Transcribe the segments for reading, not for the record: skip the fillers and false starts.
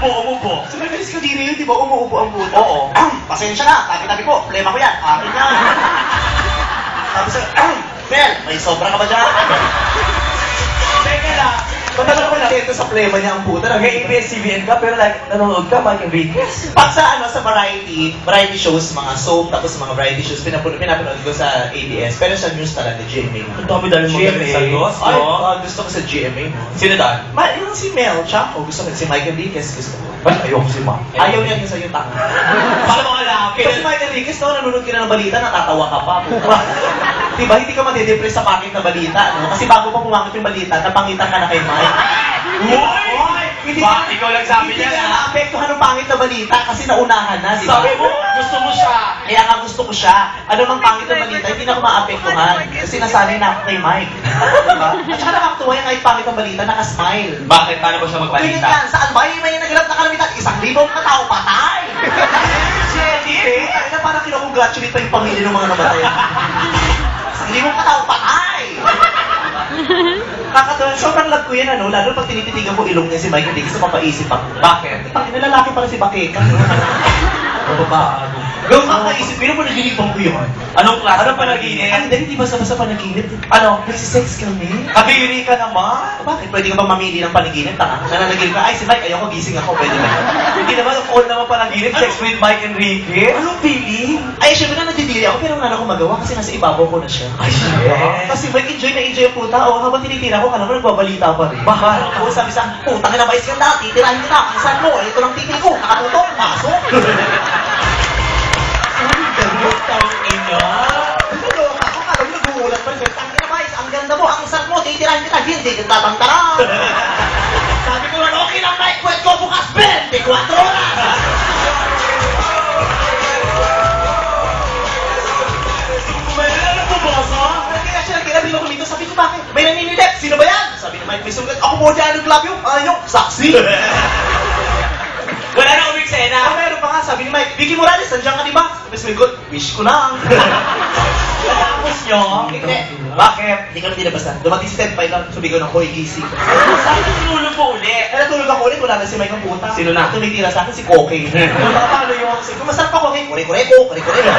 umupo. Sumilis ka din yun, di ba umuupo ang puta? Oo. Pasensya na, tabi-tabi ko, problema ko yan. Akin na. Tapos, Mel, may sobra ka ba dyan? Teka lang. Patagal ko na ito sa plema niya ang puta. Nag-ABS-CBN ka, pero like, nanonood ka, Mike Enriquez. Pag sa sa variety shows, mga soap, tapos mga variety shows, pinapanood ko sa ABS. Pero sa news talaga, GMA. Ang dami dahil mo galing sa news, Ay, no? gusto ko sa GMA. Sino dahil? Yung si Mel Chaco, gusto ko si Mike Enriquez, gusto ko. Ay, ayoko si Ma. Ayaw niya sa iyo tanga. Para mga laki. Kasi Mike Enriquez, no, nanonood ka na ng balita, natatawa ka pa. Diba, hindi ka madidepress sa pangit na balita, no? Kasi bago pa pumangit yung balita, napangitan ka na kay Mike. Uy! Hindi Ba, ikaw nagsabi niya niya, na ha? naapektuhan ng pangit na balita kasi naunahan na, di ba? Sabi mo, gusto mo siya. Kaya nga gusto ko siya. Ano mang pangit na balita, hindi na ako maapektuhan. Kasi nasanay na ako kay Mike. Diba? At saka nakakatuwa yung kahit pangit ang balita, nakasmile. Bakit? Paano ba siya Ganyan magbalita? yan. Saan ba? May naganap na kalamitan. 1,000 katao patay. Jenny, na parang kinakongratulate pa yung pamilya ng mga namatay. 1,000 katao patay. Kakatuwa, sobrang lag ko yan, ano? Lalo pag tinititigan ko ilong niya si Mike, hindi ko mapaisip ako. Bakit? Pag nilalaki pala si Bakeka. Ano ba? Yung kakaisip ko, yun po naginipan ko yun. Anong klase? Ano panaginip? Ang dali, di ba sa panaginip? Ano? Nagsisex kami? Kabiri ka naman. Bakit? Pwede ka ba mamili ng panaginip? Tanga. Nananaginip ka, ay si Mike, ayoko, gising ako. Pwede ba? Hindi naman, all naman panaginip. Sex with Mike Enriquez. Anong feeling? Ay, syempre na nagdidili ako, pero nga ako magawa kasi nasa ibabaw ko na siya. Ay, shit. Kasi Mike, enjoy na enjoy ang puta. O, habang tinitira ko, naman nagbabalita pa rin. Bahal. Ako sabi sa, putang ina, mais ka na, titirahin kita. Ang saan mo? Ito lang titil ko. Nakatutok, pasok. Butang ina. Naloka ako, alam nag-uulat pa rin. Ang ina, mais, ang ganda mo. Ang saan mo? Titirahin kita. Hindi kita tatangtara. Sabi ko lang, okay lang, Mike. Pwede ko bukas 24 oras. Ano po ba ka? Hindi na siya nagkinabi ko dito. Sabi ko, bakit? May naninilip. Sino ba yan? Sabi ni Mike, may sugat. Ako mo dyan, nag-love you. Ano? Saksi. Wala na uming sena. Meron pa nga, sabi ni Mike, Vicky Morales, nandiyan ka di ba? Sabi ni Good, wish ko lang. Tapos nyo? Hindi. Bakit? Hindi kami nilabasan. Dumating si Senpai lang, sabi ko ng hoy, gising. Saan ka tinulog po uli? Eh, natulog ako ulit, wala na si Mike ang puta. Sino na? Tumitira sa akin si Koke. Paano yung sabi ko, masarap ako, Koke. Kure-kure ko, kure-kure ko.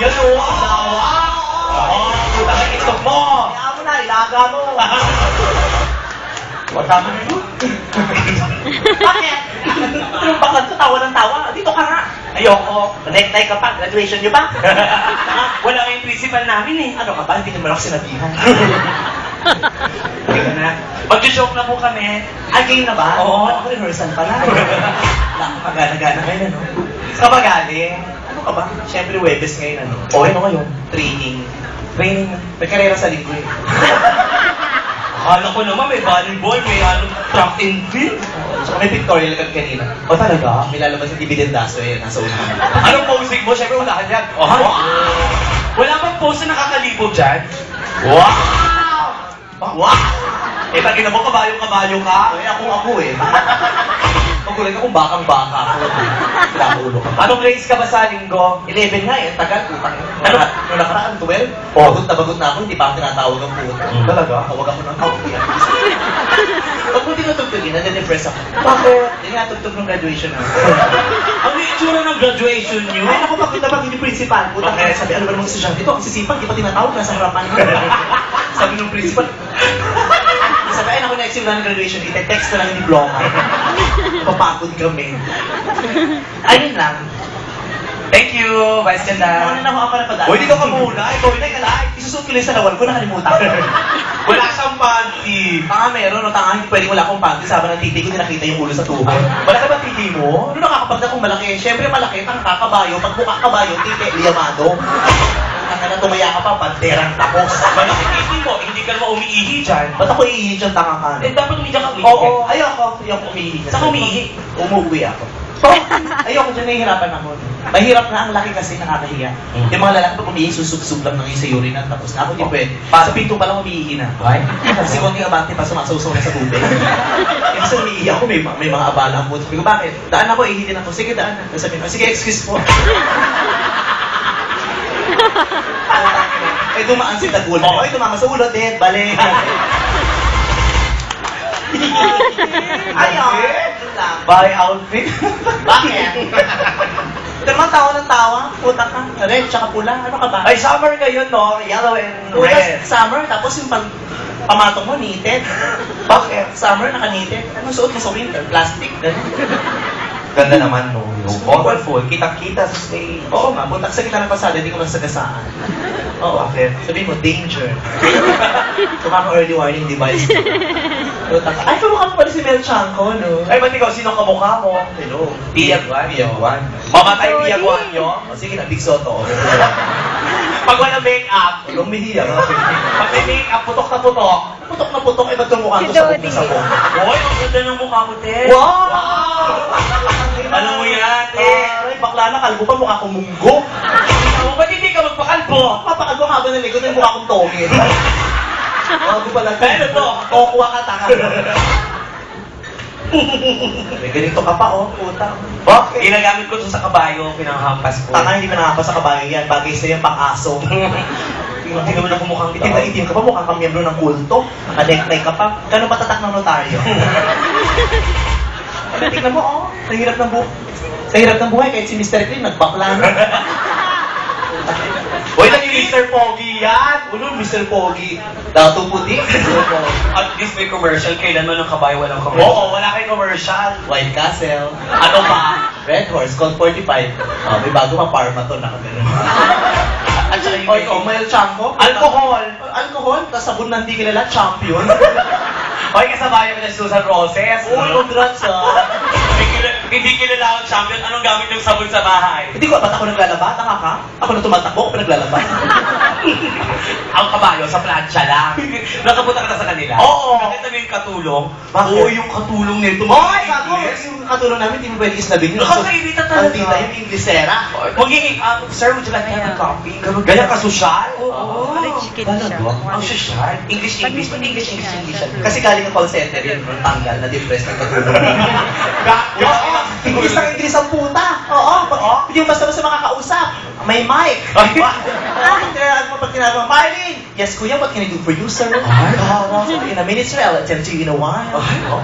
Yan o, ang lawa. Puta ka itok mo. Kaya mo na, ilaga mo. Matama nyo. Bakit? Anong bakit sa tawa ng tawa? Dito ka nga. Ayoko. Necktie ka pa. Graduation nyo ba? Wala kayong principal namin eh. Ano ka ba? Hindi naman ako sinabihan. Teka na. Mag-joke na po kami. Ah, game na ba? Oo. Ako rehearsal pala. Wala akong pagana-gana ngayon, ano? Saan ka ba galing? Ano ka ba? Siyempre, Webes ngayon, ano? O, ano ngayon? Training. Training. May karera sa linggo eh. Akala ko naman may volleyball, may track and field. So, may pictorial kami kanina. O talaga? May lalabas ng dividendaso eh, nasa una. Anong posing mo? Siyempre wala ka dyan. Oh, wala bang pose na nakakalibog dyan? Wow! Wow! Eh, pag ina mo, kabayo-kabayo ka. Ay, ako eh. Magulat akong bakang-baka ako. Wala ko ulo ka. Anong grades ka ba sa linggo? 11 nga eh, tagal, putang. Ano? Nung nakaraan, 12. Oh. Bagot na ako, hindi pa ako tinatawag ng puta. Talaga? Tawag ako ng kaunti. Pag mo tinutugtugin, nade-depress ako. Bakit? Hindi nga tugtog ng graduation ako. Ano yung itsura ng graduation nyo? Ay, naku, bakit naman hindi principal? Putang Bakit? sabi, ano ba namang estudyante ito? Ang sisipag, di pa tinatawag, nasa harapan. Sabi ng principal. Sabi, ay, naku, next year na ng graduation, ite-text na lang yung diploma. Papagod kami. Ayun lang. Thank you, Vice Ganda. Ano na ako na padaan? Uy, dito ka muna. Ikaw na kalay. Isusuot ko lang sa lawal ko, nakalimutan. Wala siyang panty. Tanga meron, o tanga, hindi pwedeng wala akong panty. Sabi ng titi ko, nakita yung ulo sa tuhod. Wala ka ba titi mo? Ano nakakapagda kung malaki? Siyempre malaki, tanga kakabayo. Pag buka kabayo, titi, liyamado. Tanga na tumaya ka pa, banderang tapos. Malaki titi mo, hindi ka naman umiihi dyan. Ba't ako iihi dyan, tanga ka? Eh, dapat umiihi ka umiihi. Oo, ayoko umiihi. Saan ka umiihi? Umuwi ako. So, ayoko dyan, nahihirapan ako. Mahirap na ang laki kasi nakakahiya. Yung mga lalaki pag umiihi, susub-sub lang ng isa urinan. Tapos na ako, di pwede. Sa pinto pa lang umiihi na. Why? Kasi konting abante pa, sumasawsaw na sa tubig. Kasi sa umiihi ako, may mga abala ang mood. Sabi ko, bakit? Daan ako, ihi din ako. Sige, daan na. Sabi ko, sige, excuse po. Eh, dumaan si Tagul. Oy, tumama sa ulo, dead, balik. Ayun. Yun lang. Buy outfit. Bakit? Ito naman tawa ng tawa. Puta ka. Red tsaka pula. Ano ka ba? Ay, summer ngayon, no? Yellow and Una, red. summer, tapos yung pamatong mo, knitted. Bakit? Summer, naka-knitted. Anong suot mo sa winter? Plastic. Ganun. Ganda naman, no? Yung colorful. Kitang-kita sa stage. Oo nga, punta ka sa gitna ng pasada, hindi ko masagasaan. Oo. Bakit? Sabihin mo, danger. Kumaka early warning device. Puta ka. Ay, kamukha mo pala si Mel Chanco, no? Ay, ba't ikaw? Sino kamukha mo? Hello. Tiyaguan. Tiyaguan. Mamatay Tiyaguan nyo? O sige na, Big Soto. Pag walang make-up, Lumihiya. pag may make-up, putok na putok. Putok na putok, iba itong mukha ko Si sa Dodi. putok sa buhok. Hoy, ang ganda ng mukha mo, te. Wow! Alam mo yan, te. Ay, bakla na, kalbo pa, mukha kong munggo. Ikaw, ba't hindi ka magpakalbo? Papakalbo habang naligot yung mukha kong Tommy. Bago pala. Pero to. Kukuha ka, taka. May ganito ka pa, oh, puta. Bakit? Ginagamit ko to sa kabayo, pinanghampas ko. Taka, hindi pa nakapa sa kabayo yan. Bagay sa'yo yung pang-aso. Hindi naman ako mukhang Itim na itim ka pa, mukha kang miyembro ng kulto. Naka-necktie ka pa. Gano'n patatak ng notaryo? Tingnan mo, oh. Sa hirap ng buhay. Sa hirap ng buhay, kahit si Mr. Clean, nagbakla na. Hoy, naging Mr. Pogi yan! Ulo, Mr. Pogi. Dato puti. At least may commercial, kailan man ng kabayo walang commercial? Oo, wala kay commercial. White Castle. Ano pa? Red Horse, Colt 45. May bago pa Parmaton, nakagano'n. At saka yung O ikaw, Mel Chanco? alcohol. Alcohol? Tapos sabon na hindi kilala, champion. Hoy, kasabayan ko na si Susan Roses. Uy, congrats ah. Hindi kilala ang champion. Anong gamit yung sabon sa bahay? Hindi ko, ba't ako naglalaba? Taka ka? Ako na tumatakbo, ako pa naglalaba. Ang kabayo sa plancha lang. Nakapunta ka na sa kanila? Oo. Nakita mo yung katulong? Bakit? Oo, yung katulong nito. Hoy, gago! Yung katulong namin, hindi mo pwede islabin yun. Nakakairita talaga. Tita, yung Inglesera. Magiging, sir, would you like to have a coffee? Ganyan ka sosyal? Oo. Chicken siya. Ang sosyal? English. Kasi galing ang call center yun, nung tanggal, na-depress ng katulong. English ng English ang puta. Oo. Hindi mo basta-basta makakausap. May mic. Ano mo pag tinawag, Marlene! Yes, kuya, what can I do for you, sir? In a minute, sir, I'll attend to you in a while.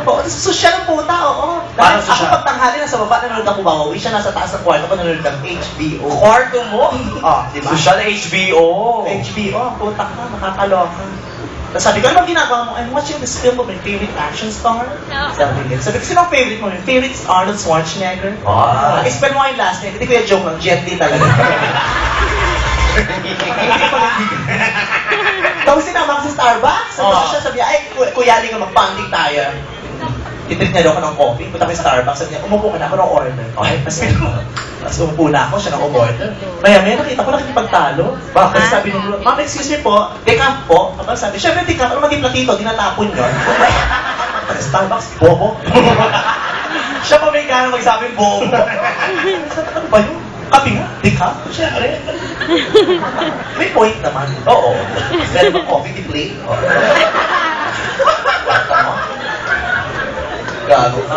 Oo, social ang puta, oo. Parang Dahil ako social. pag tanghali, nasa baba, nanonood ako bawawi siya, nasa taas ng kwarto ko, nanonood ng HBO. Kwarto mo? Di ba? Sosyal HBO. HBO, puta ka, nakakaloka. Tapos sabi ko, ano bang ginagawa mo? I'm watching this film of my favorite action star. Sabi ko, sino ang favorite mo? Yung favorite is Arnold Schwarzenegger. I spent mo yung last night. Hindi ko yung joke lang, Jet Li talaga. Tapos sinama ko sa Starbucks. Tapos siya sabi, ay, Kuya Ali nga magpanting tayo. Titreat niya daw ako ng coffee. Punta ko sa Starbucks. Sabi niya, umupo ka na ako ng order. Okay, tapos umupo na ako, siya nag-order. Maya-maya nakita ko nakikipagtalo. Bakit? Sabi nung, ma'am, excuse me po, decaf po. Tapos sabi, syempre decaf, ano maging platito, tinatapon yun. Pag Starbucks, bobo. Siya pa may gana magsabing bobo. Sabi, ano ba yun? Kapi nga, decaf? Syempre. May point naman. Oo. Meron bang coffee di play? Gago ka.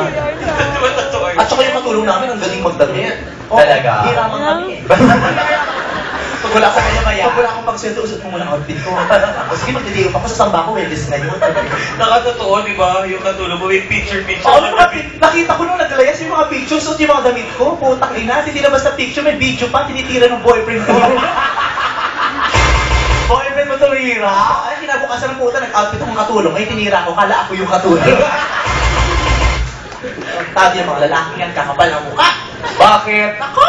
At saka yung katulong namin, ang galing magdamit. Talaga? Hiraman kami. Pag wala akong pagsweldo, usap mo muna ang outfit ko. Sige, magdideo pa ako sa samba ko, wellness ngayon. Nakatotoo, di ba? Yung katulong mo, yung picture. Oo, nakita ko nung naglayas yung mga pictures, suot yung mga damit ko. Putang ina, hindi na basta picture, may video pa, tinitira ng boyfriend ko. Boyfriend mo tumira? Ay, kinabukasan ng puta, nag-outfit akong katulong. Ay, tinira ko, kala ako yung katulong. Tabi yung mga lalaki yan, kakapal ang mukha. Bakit? Ako!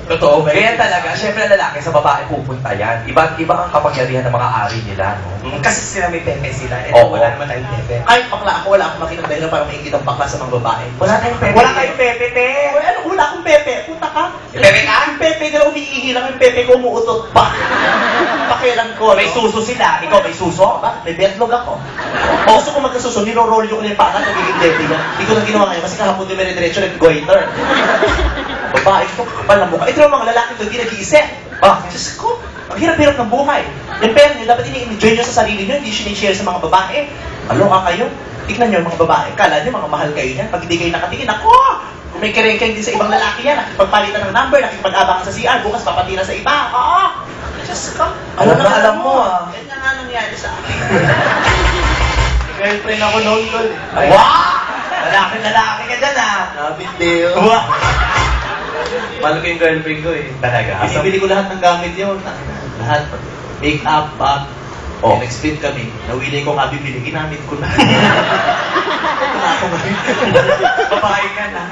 Totoo ba? Kaya talaga, syempre lalaki sa babae pupunta yan. Iba ang kapangyarihan ng mga ari nila, no? Kasi sila may pepe sila, eh wala naman tayong pepe. Kahit bakla ako, wala akong makitang dahilan para maingit ang bakla sa mga babae. Wala tayong pepe. Wala tayong pepe, te! Ano, wala akong pepe. Puta ka. Pepe ka? Yung pepe nila umiihi lang, yung pepe ko umuutot pa. Pakialam ko. May suso sila. Ikaw may suso? Ba? May betlog ako. Gusto ko magkasuso, niro-roll ko na yung paka, nagiging pepe yan. Hindi ko na ginawa ngayon kasi kahapon yung dire-diretso nag-goiter. Babae ko, kapal na mukha. Ito yung mga lalaki doon, hindi nag-iisip. Diyos ko, ang hirap-hirap ng buhay. Yung pera nyo, dapat ini-enjoy nyo sa sarili nyo, hindi sinishare sa mga babae. Aloka kayo. Tignan nyo mga babae. Kala nyo, mga mahal kayo yan. Pag hindi kayo nakatingin, ako! Kung may kerengkeng din sa ibang lalaki yan, nakipagpalitan ng number, nakipag-abangan sa CR, bukas papati na sa iba. Oo! Diyos ko. Alam mo, Yan na nga nangyari sa akin. Kaya girlfriend ako noon, tol. Wow! Lalaki ka dyan ah! Nabindeo. Wow! Mahal ko yung girlfriend ko eh. Talaga? Binibili ko lahat ng gamit niyo. Lahat. Make-up, bag. Oh. Nag-split kami. Nawili ko nga bibili. Ginamit ko na. Wala ako ngayon. Babae ka na.